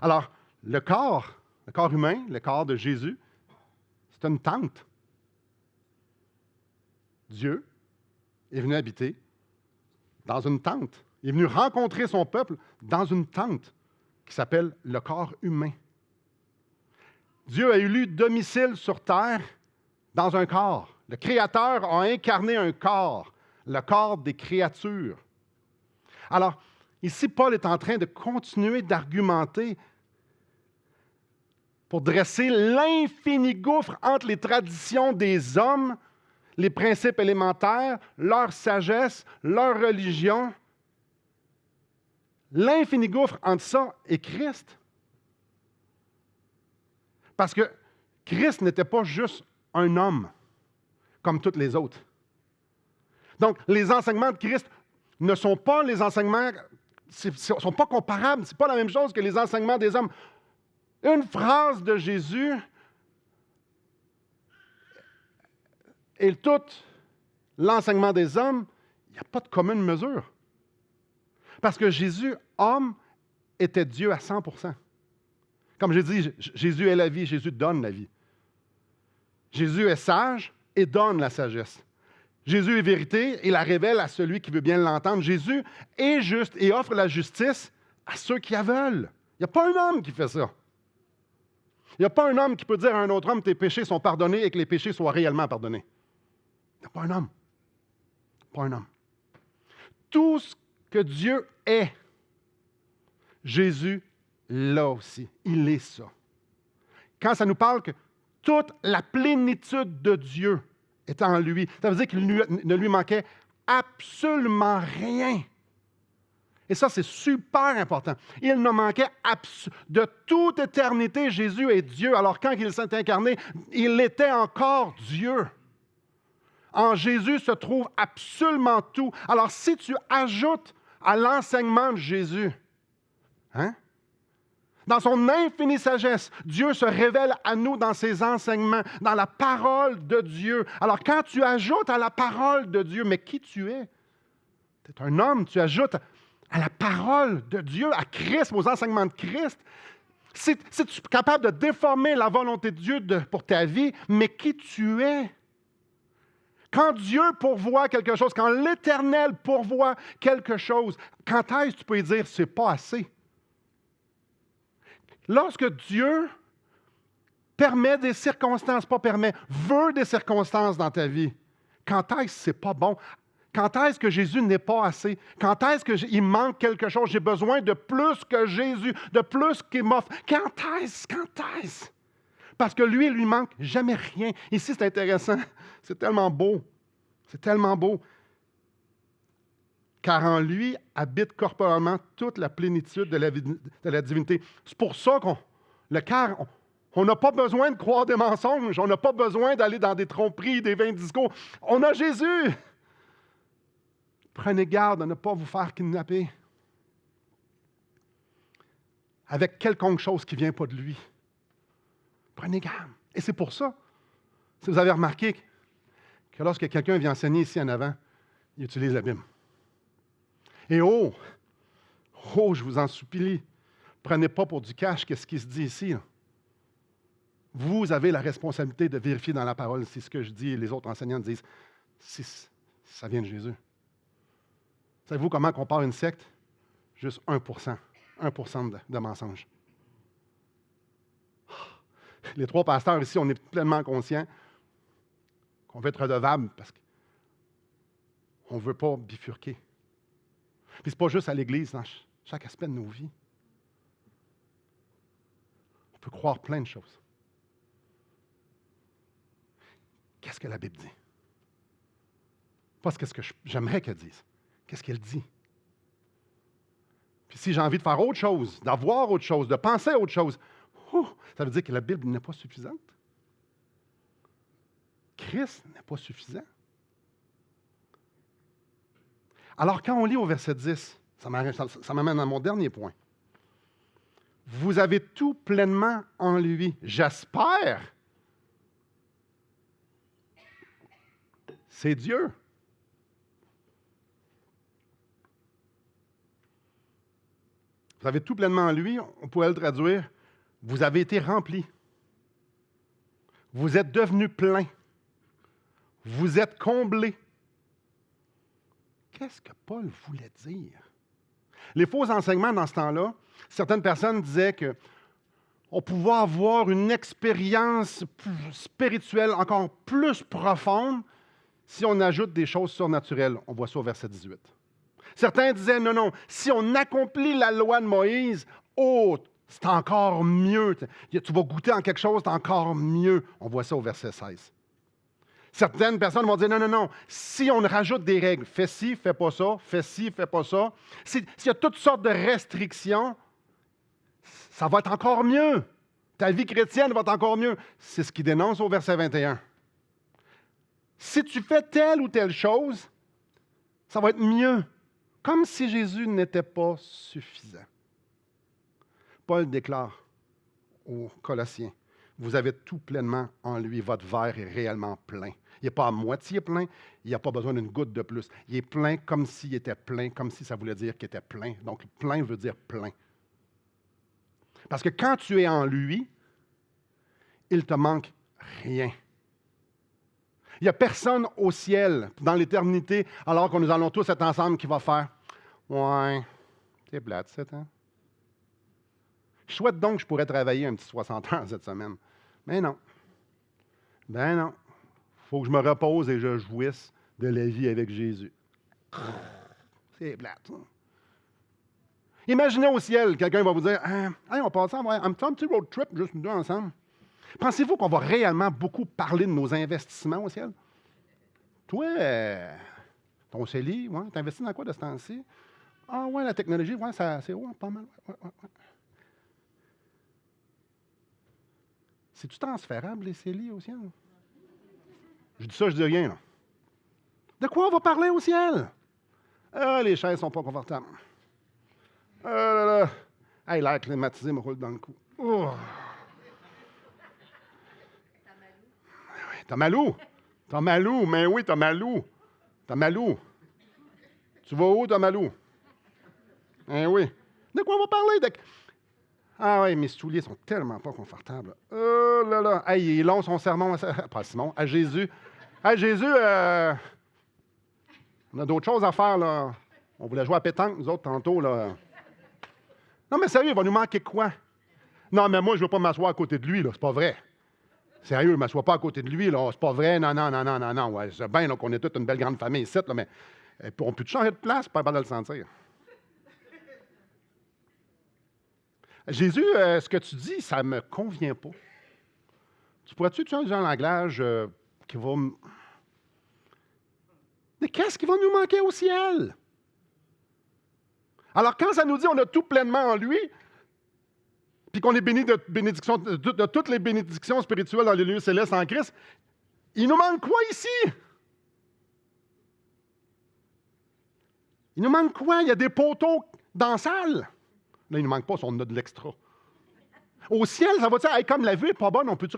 Alors, le corps humain, le corps de Jésus, c'est une tente. Dieu est venu habiter dans une tente. Il est venu rencontrer son peuple dans une tente qui s'appelle le corps humain. Dieu a élu domicile sur terre dans un corps. Le Créateur a incarné un corps, le corps des créatures. Alors, ici, Paul est en train de continuer d'argumenter pour dresser l'infini gouffre entre les traditions des hommes, les principes élémentaires, leur sagesse, leur religion. L'infini gouffre entre ça et Christ. Parce que Christ n'était pas juste un homme comme tous les autres. Donc, les enseignements de Christ ne sont pas les enseignements, ne sont pas comparables, ce n'est pas la même chose que les enseignements des hommes. Une phrase de Jésus et tout l'enseignement des hommes, il n'y a pas de commune mesure. Parce que Jésus, homme, était Dieu à 100%. Comme j'ai dit, Jésus est la vie, Jésus donne la vie. Jésus est sage et donne la sagesse. Jésus est vérité et la révèle à celui qui veut bien l'entendre. Jésus est juste et offre la justice à ceux qui la veulent. Il n'y a pas un homme qui fait ça. Il n'y a pas un homme qui peut dire à un autre homme, tes péchés sont pardonnés et que les péchés soient réellement pardonnés. Il n'y a pas un homme. Pas un homme. Tout ce que Dieu est, Jésus l'a aussi. Il est ça. Quand ça nous parle que toute la plénitude de Dieu est en lui, ça veut dire qu'il ne lui manquait absolument rien. Et ça, c'est super important. Il ne manquait de toute éternité, Jésus est Dieu. Alors quand il s'est incarné, il était encore Dieu. En Jésus se trouve absolument tout. Alors si tu ajoutes à l'enseignement de Jésus, dans son infinie sagesse, Dieu se révèle à nous dans ses enseignements, dans la parole de Dieu. Alors quand tu ajoutes à la parole de Dieu, mais qui tu es? Tu es un homme, tu ajoutes à la parole de Dieu, à Christ, aux enseignements de Christ. Si tu es capable de déformer la volonté de Dieu pour ta vie, mais qui tu es? Quand Dieu pourvoit quelque chose, quand l'Éternel pourvoit quelque chose, quand est-ce que tu peux lui dire, c'est pas assez? Lorsque Dieu permet des circonstances, pas permet, veut des circonstances dans ta vie, quand est-ce que c'est pas bon? Quand est-ce que Jésus n'est pas assez? Quand est-ce qu'il manque quelque chose? J'ai besoin de plus que Jésus, de plus qu'il m'offre. Quand est-ce? Parce que lui, il lui manque jamais rien. Ici, c'est intéressant. C'est tellement beau. C'est tellement beau. Car en lui habite corporellement toute la plénitude de la divinité. C'est pour ça on n'a pas besoin de croire des mensonges. On n'a pas besoin d'aller dans des tromperies, des vains discours. On a Jésus. Prenez garde à ne pas vous faire kidnapper avec quelconque chose qui ne vient pas de lui. Prenez garde. Et c'est pour ça, si vous avez remarqué que lorsque quelqu'un vient enseigner ici en avant, il utilise la Bible. Et je vous en supplie, prenez pas pour du cash qu'est-ce qui se dit ici. Là. Vous avez la responsabilité de vérifier dans la parole si ce que je dis et les autres enseignants disent, si ça vient de Jésus. Savez-vous comment on part une secte? Juste 1% de mensonges. Les trois pasteurs ici, on est pleinement conscients qu'on veut être redevable parce qu'on ne veut pas bifurquer. Puis ce n'est pas juste à l'Église, dans chaque aspect de nos vies. On peut croire plein de choses. Qu'est-ce que la Bible dit? Pas ce que j'aimerais qu'elle dise. Qu'est-ce qu'elle dit? Puis si j'ai envie de faire autre chose, d'avoir autre chose, de penser à autre chose, ça veut dire que la Bible n'est pas suffisante. Christ n'est pas suffisant. Alors, quand on lit au verset 10, ça m'amène à mon dernier point. Vous avez tout pleinement en lui. J'espère. C'est Dieu. Vous avez tout pleinement en lui, on pourrait le traduire. Vous avez été remplis. Vous êtes devenus pleins. Vous êtes comblés. Qu'est-ce que Paul voulait dire? Les faux enseignements dans ce temps-là, certaines personnes disaient qu'on pouvait avoir une expérience spirituelle encore plus profonde si on ajoute des choses surnaturelles. On voit ça au verset 18. Certains disaient, non, si on accomplit la loi de Moïse, c'est encore mieux. Tu vas goûter en quelque chose d'encore mieux. On voit ça au verset 16. Certaines personnes vont dire, non, si on rajoute des règles, fais ci, fais pas ça, fais ci, fais pas ça, s'il y a toutes sortes de restrictions, ça va être encore mieux. Ta vie chrétienne va être encore mieux. C'est ce qu'il dénonce au verset 21. Si tu fais telle ou telle chose, ça va être mieux. Comme si Jésus n'était pas suffisant. Paul déclare aux Colossiens, vous avez tout pleinement en lui, votre verre est réellement plein. Il n'est pas à moitié plein, il n'y a pas besoin d'une goutte de plus. Il est plein comme s'il était plein, comme si ça voulait dire qu'il était plein. Donc, plein veut dire plein. Parce que quand tu es en lui, il ne te manque rien. Il n'y a personne au ciel, dans l'éternité, alors que nous allons tous être ensemble, qui va faire « Ouais, c'est plate, c'est hein? Je souhaite donc que je pourrais travailler un petit 60 heures cette semaine. Mais non. Ben non. Il faut que je me repose et je jouisse de la vie avec Jésus. C'est plate. Hein? Imaginez au ciel, quelqu'un va vous dire hey, on passe un petit road trip, juste nous deux ensemble. Pensez-vous qu'on va réellement beaucoup parler de nos investissements au ciel? Toi, ton CELI, ouais, tu investis dans quoi de ce temps-ci? Ah ouais, la technologie, ouais, c'est pas mal. Ouais. C'est-tu transférable, les CELI au ciel? Je dis ça, je dis rien. Là. De quoi on va parler au ciel? Ah, les chaises sont pas confortables. Ah là là. Hey, l'air climatisé me roule dans le cou. Oh. T'as malou? T'as malou? Mais oui, t'as malou. T'as malou. Tu vas où, t'as malou? Eh oui. De quoi on va parler? Ah oui, mes souliers sont tellement pas confortables. Oh là là. Hey, il est long son sermon. Pas Simon, à Jésus. Hey, Jésus, on a d'autres choses à faire, là. On voulait jouer à pétanque, nous autres, tantôt, là. Non, mais sérieux, il va nous manquer quoi? Non, mais moi, je ne veux pas m'asseoir à côté de lui, là. C'est pas vrai. Sérieux, je ne m'assois pas à côté de lui, là. C'est pas vrai. Non. Ouais, c'est bien qu'on est toute une belle grande famille ici, là, mais on peut changer de place, pas de le sentir. Jésus, ce que tu dis, ça ne me convient pas. Tu pourrais-tu utiliser un langage qui va me... Mais qu'est-ce qui va nous manquer au ciel? Alors, quand ça nous dit on a tout pleinement en lui, puis qu'on est béni de toutes les bénédictions spirituelles dans les lieux célestes en Christ, il nous manque quoi ici? Il nous manque quoi? Il y a des poteaux dans la salle. Là, il ne nous manque pas si on a de l'extra. Au ciel, ça va dire, hey, comme la vue n'est pas bonne, on peut-tu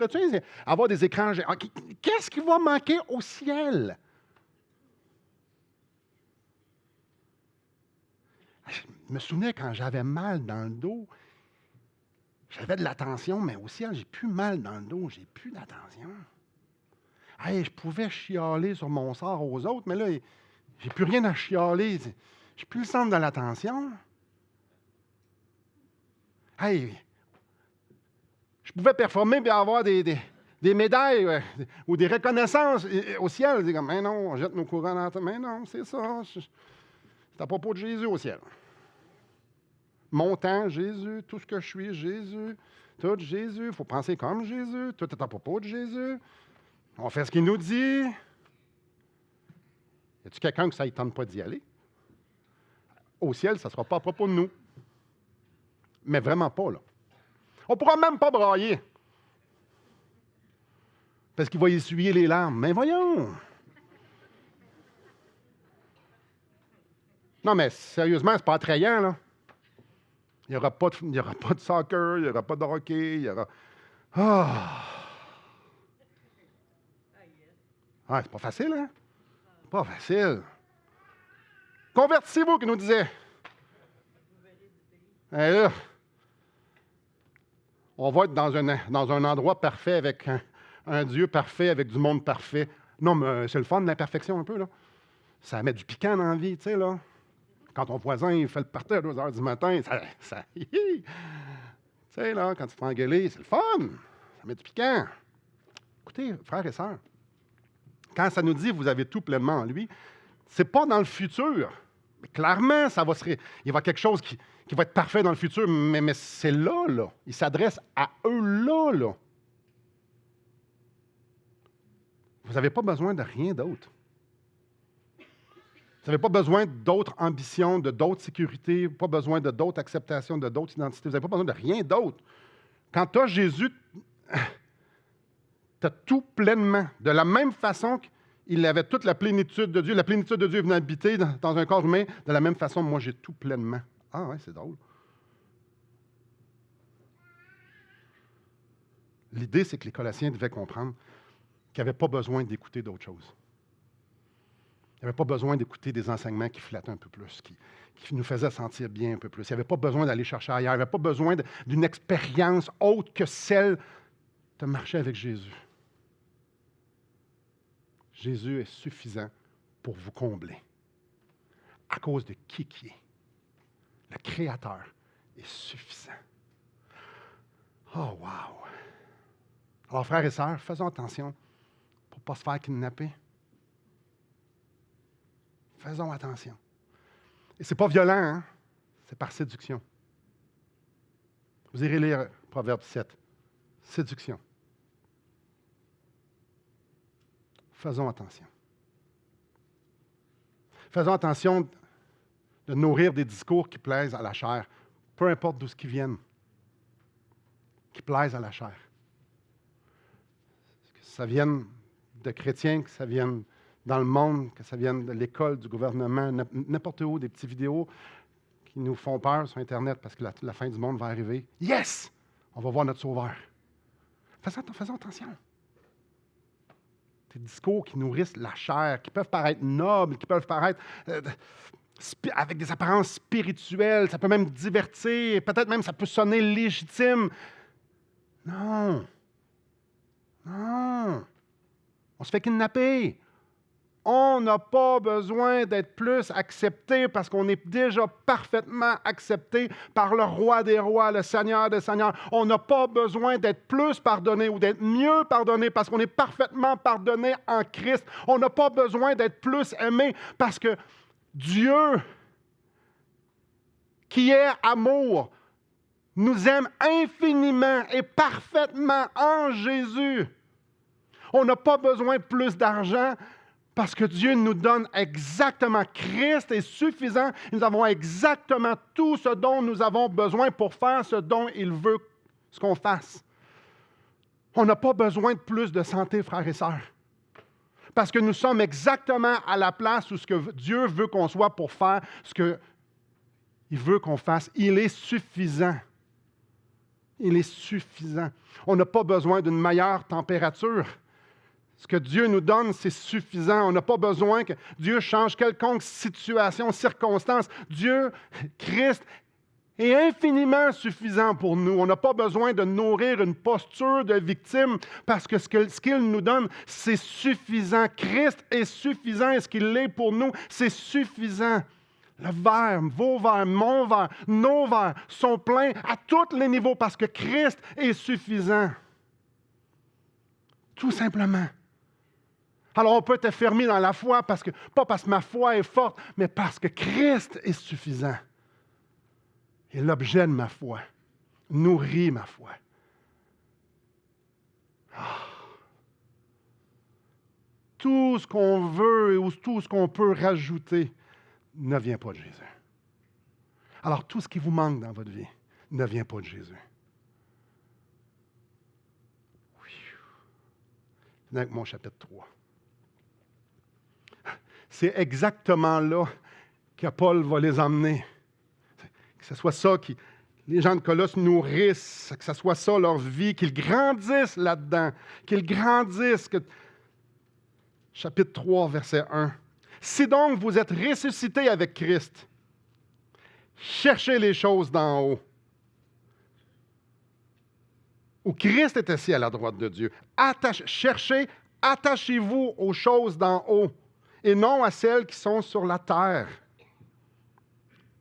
avoir des écrans géants? Qu'est-ce qui va manquer au ciel? Je me souvenais quand j'avais mal dans le dos, j'avais de l'attention, mais au ciel, j'ai plus mal dans le dos, j'ai plus d'attention. Hey, je pouvais chialer sur mon sort aux autres, mais là, j'ai plus rien à chialer. J'ai plus le centre de l'attention. Hey, je pouvais performer et avoir des médailles ou des reconnaissances au ciel. C'est comme, mais non, on jette nos couronnes en terre. Mais non, c'est ça. C'est à propos de Jésus au ciel. Mon temps, Jésus, tout ce que je suis, Jésus, tout Jésus, il faut penser comme Jésus, tout est à propos de Jésus. On fait ce qu'il nous dit. Y a-t-il quelqu'un que ça ne tente pas d'y aller? Au ciel, ça ne sera pas à propos de nous. Mais vraiment pas, là. On ne pourra même pas brailler. Parce qu'il va essuyer les larmes. Mais voyons! Non, mais sérieusement, c'est pas attrayant, là. Il n'y aura pas de soccer, il n'y aura pas de hockey, il y aura... Ah, c'est pas facile, hein? Pas facile. Convertissez-vous, qu'il nous disait. Et là, on va être dans un endroit parfait avec un Dieu parfait, avec du monde parfait. Non, mais c'est le fun de l'imperfection un peu, là. Ça met du piquant dans la vie, tu sais, là. Quand ton voisin il fait le party à 2 heures du matin, ça tu sais, là, quand tu te fais engueuler, c'est le fun. Ça met du piquant. Écoutez, frères et sœurs, quand ça nous dit « vous avez tout pleinement en lui », c'est pas dans le futur. Mais clairement, il va y avoir quelque chose qui va être parfait dans le futur, mais c'est là, là. Il s'adresse à eux là, là. Vous n'avez pas besoin de rien d'autre. Vous n'avez pas besoin d'autres ambitions, de d'autres sécurités, pas besoin de d'autres acceptations, de d'autres identités. Vous n'avez pas besoin de rien d'autre. Quand tu as Jésus, tu as tout pleinement. De la même façon qu'il avait toute la plénitude de Dieu, la plénitude de Dieu venait habiter dans un corps humain, de la même façon, moi, j'ai tout pleinement. Ah ouais, c'est drôle. L'idée, c'est que les Colossiens devaient comprendre qu'ils n'avaient pas besoin d'écouter d'autres choses. Il n'y avait pas besoin d'écouter des enseignements qui flattaient un peu plus, qui nous faisaient sentir bien un peu plus. Il n'y avait pas besoin d'aller chercher ailleurs. Il n'y avait pas besoin d'une expérience autre que celle de marcher avec Jésus. Jésus est suffisant pour vous combler. À cause de qui est. Le Créateur est suffisant. Oh, wow! Alors, frères et sœurs, faisons attention pour ne pas se faire kidnapper. Faisons attention. Et ce n'est pas violent, hein? C'est par séduction. Vous irez lire Proverbe 7. Séduction. Faisons attention. Faisons attention de nourrir des discours qui plaisent à la chair, peu importe d'où ce qu'ils viennent, qui plaisent à la chair. Que ça vienne de chrétiens, que ça vienne dans le monde, que ça vienne de l'école, du gouvernement, n'importe où, des petites vidéos qui nous font peur sur Internet parce que la fin du monde va arriver. Yes! On va voir notre Sauveur. Faisons attention. Des discours qui nourrissent la chair, qui peuvent paraître nobles, qui peuvent paraître avec des apparences spirituelles, ça peut même divertir, peut-être même ça peut sonner légitime. Non. Non. On se fait kidnapper. On n'a pas besoin d'être plus accepté parce qu'on est déjà parfaitement accepté par le Roi des rois, le Seigneur des seigneurs. On n'a pas besoin d'être plus pardonné ou d'être mieux pardonné parce qu'on est parfaitement pardonné en Christ. On n'a pas besoin d'être plus aimé parce que Dieu, qui est amour, nous aime infiniment et parfaitement en Jésus. On n'a pas besoin de plus d'argent parce que Dieu nous donne exactement. Christ est suffisant. Nous avons exactement tout ce dont nous avons besoin pour faire ce dont il veut qu'on fasse. On n'a pas besoin de plus de santé, frères et sœurs. Parce que nous sommes exactement à la place où ce que Dieu veut qu'on soit pour faire ce qu'il veut qu'on fasse. Il est suffisant. Il est suffisant. On n'a pas besoin d'une meilleure température. Ce que Dieu nous donne, c'est suffisant. On n'a pas besoin que Dieu change quelconque situation, circonstance. Dieu, Christ, est infiniment suffisant pour nous. On n'a pas besoin de nourrir une posture de victime parce que ce qu'il nous donne, c'est suffisant. Christ est suffisant et ce qu'il est pour nous, c'est suffisant. Le verre, vos verres, mon verre, nos verres sont pleins à tous les niveaux parce que Christ est suffisant. Tout simplement. Alors, on peut être fermé dans la foi, pas parce que ma foi est forte, mais parce que Christ est suffisant. Et l'objet de ma foi nourrit ma foi. Tout ce qu'on veut ou tout ce qu'on peut rajouter ne vient pas de Jésus. Alors, tout ce qui vous manque dans votre vie ne vient pas de Jésus. Venez avec mon chapitre 3. C'est exactement là que Paul va les emmener. Que ce soit ça qui les gens de Colosse nourrissent, que ce soit ça leur vie, qu'ils grandissent là-dedans, qu'ils grandissent. Chapitre 3, verset 1. Si donc vous êtes ressuscités avec Christ, cherchez les choses d'en haut, où Christ est assis à la droite de Dieu. Attachez-vous aux choses d'en haut, et non à celles qui sont sur la terre.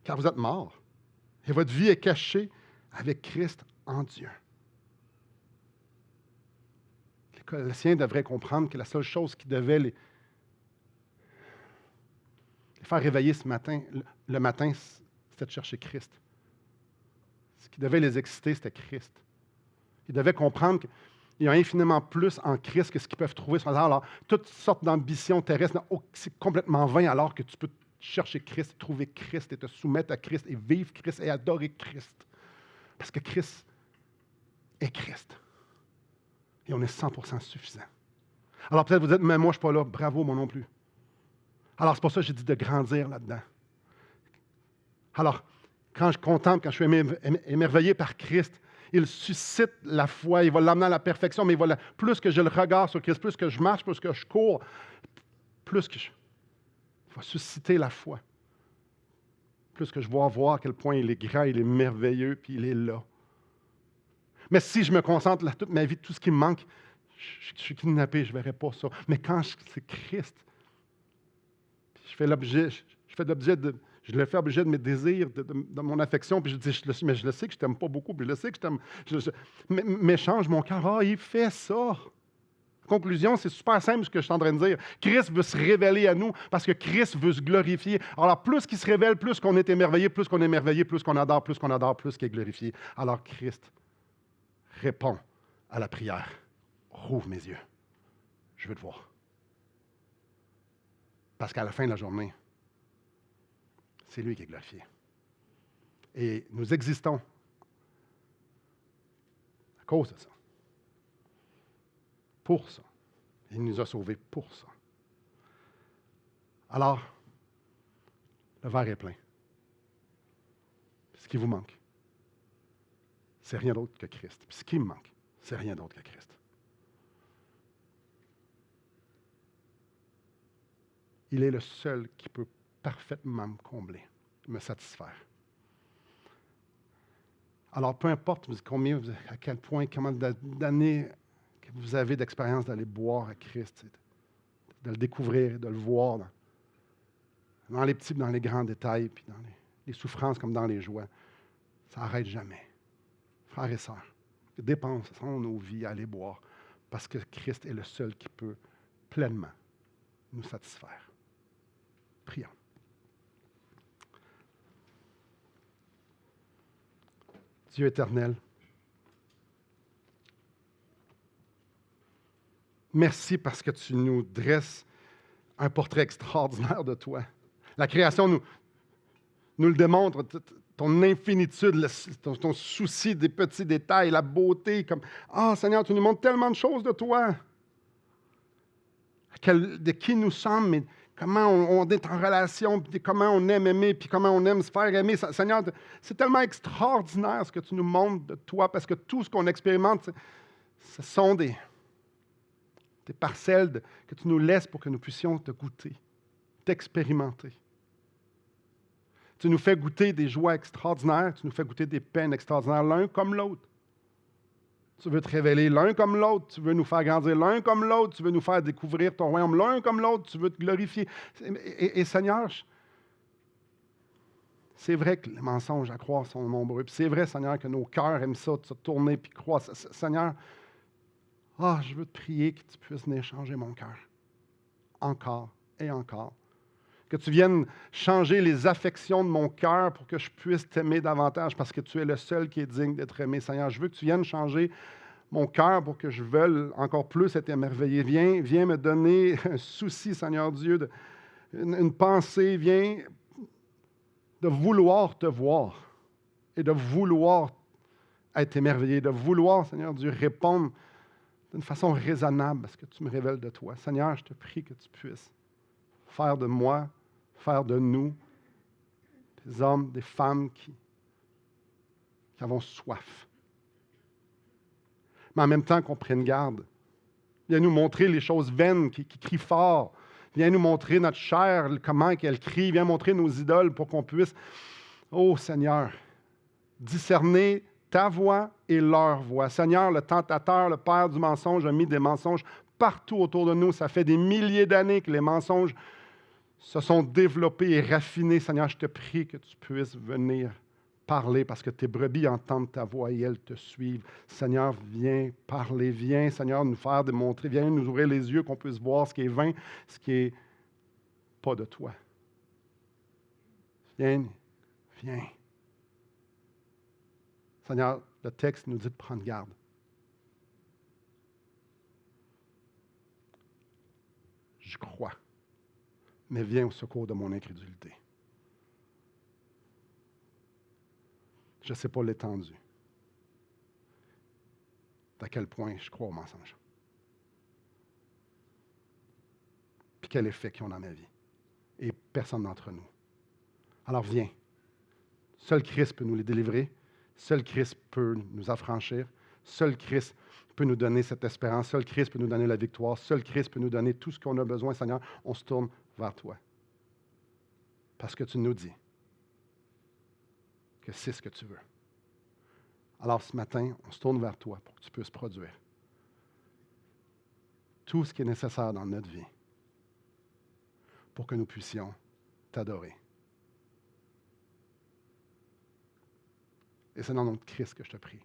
Car vous êtes morts, et votre vie est cachée avec Christ en Dieu. Les Colossiens devraient comprendre que la seule chose qui devait les faire réveiller le matin, c'était de chercher Christ. Ce qui devait les exciter, c'était Christ. Ils devaient comprendre qu'il y a infiniment plus en Christ que ce qu'ils peuvent trouver sur la terre. Alors, toutes sortes d'ambitions terrestres, c'est complètement vain alors que tu peux chercher Christ, trouver Christ et te soumettre à Christ et vivre Christ et adorer Christ. Parce que Christ est Christ. Et on est 100% suffisant. Alors peut-être vous dites, mais moi je ne suis pas là. Bravo, moi non plus. Alors c'est pour ça que j'ai dit de grandir là-dedans. Alors, quand je contemple, quand je suis émerveillé par Christ, il suscite la foi, il va l'amener à la perfection, mais plus que je le regarde sur Christ, plus que je marche, plus que je cours, il va susciter la foi. Plus que je vais voir à quel point il est grand, il est merveilleux, puis il est là. Mais si je me concentre là toute ma vie, tout ce qui me manque, je suis kidnappé, je ne verrai pas ça. Mais quand c'est Christ, je le fais objet de mes désirs, de mon affection, puis je dis, mais je le sais que je ne t'aime pas beaucoup, puis je le sais que je t'aime, mais change mon cœur. Ah, il fait ça. Conclusion, c'est super simple ce que je suis en train de dire. Christ veut se révéler à nous parce que Christ veut se glorifier. Alors, plus qu'il se révèle, plus qu'on est émerveillé, plus qu'on est émerveillé, plus qu'on adore, plus qu'il est glorifié. Alors, Christ répond à la prière. Rouvre mes yeux. Je veux te voir. Parce qu'à la fin de la journée, c'est lui qui est glorifié. Et nous existons à cause de ça. Pour ça. Il nous a sauvés pour ça. Alors, le verre est plein. Ce qui vous manque, c'est rien d'autre que Christ. Puis ce qui me manque, c'est rien d'autre que Christ. Il est le seul qui peut parfaitement me combler, me satisfaire. Alors, peu importe combien, à quel point, comment d'années que vous avez d'expérience d'aller boire à Christ, de le découvrir, de le voir dans les petits, dans les grands détails, puis dans les souffrances comme dans les joies, ça n'arrête jamais. Frères et sœurs, dépensons nos vies à aller boire, parce que Christ est le seul qui peut pleinement nous satisfaire. Prions. Dieu éternel, merci parce que tu nous dresses un portrait extraordinaire de toi. La création nous le démontre, ton infinitude, ton souci des petits détails, la beauté. Seigneur, tu nous montres tellement de choses de toi. De qui nous sommes, mais comment on est en relation, puis comment on aime aimer, puis comment on aime se faire aimer. Seigneur, c'est tellement extraordinaire ce que tu nous montres de toi, parce que tout ce qu'on expérimente, ce sont des parcelles que tu nous laisses pour que nous puissions te goûter, t'expérimenter. Tu nous fais goûter des joies extraordinaires, tu nous fais goûter des peines extraordinaires, l'un comme l'autre. Tu veux te révéler l'un comme l'autre, tu veux nous faire grandir l'un comme l'autre, tu veux nous faire découvrir ton royaume l'un comme l'autre, tu veux te glorifier. Et Seigneur, c'est vrai que les mensonges à croire sont nombreux. Puis c'est vrai, Seigneur, que nos cœurs aiment ça, de se tourner puis croire. Seigneur, je veux te prier que tu puisses venir changer mon cœur. Encore et encore. Que tu viennes changer les affections de mon cœur pour que je puisse t'aimer davantage parce que tu es le seul qui est digne d'être aimé. Seigneur, je veux que tu viennes changer mon cœur pour que je veuille encore plus être émerveillé. Viens me donner un souci, Seigneur Dieu, une pensée. Viens de vouloir te voir et de vouloir être émerveillé, de vouloir, Seigneur Dieu, répondre d'une façon raisonnable à ce que tu me révèles de toi. Seigneur, je te prie que tu puisses faire de moi, faire de nous, des hommes, des femmes qui avons soif. Mais en même temps qu'on prenne garde. Viens nous montrer les choses vaines qui crient fort. Viens nous montrer notre chair, comment qu'elle crie. Viens montrer nos idoles pour qu'on puisse, oh Seigneur, discerner ta voix et leur voix. Seigneur, le tentateur, le père du mensonge, a mis des mensonges partout autour de nous. Ça fait des milliers d'années que les mensonges se sont développés et raffinés. Seigneur, je te prie que tu puisses venir parler parce que tes brebis entendent ta voix et elles te suivent. Seigneur, viens parler. Viens, Seigneur, nous faire démontrer. Viens nous ouvrir les yeux qu'on puisse voir ce qui est vain, ce qui est pas de toi. Viens. Seigneur, le texte nous dit de prendre garde. Je crois, mais viens au secours de mon incrédulité. Je ne sais pas l'étendue d'à quel point je crois au mensonge. Puis quel effet qu'ils ont dans ma vie. Et personne d'entre nous. Alors viens. Seul Christ peut nous les délivrer. Seul Christ peut nous affranchir. Seul Christ peut nous donner cette espérance. Seul Christ peut nous donner la victoire. Seul Christ peut nous donner tout ce qu'on a besoin, Seigneur. On se tourne vers toi. Parce que tu nous dis que c'est ce que tu veux. Alors ce matin, on se tourne vers toi pour que tu puisses produire tout ce qui est nécessaire dans notre vie pour que nous puissions t'adorer. Et c'est dans notre Christ que je te prie.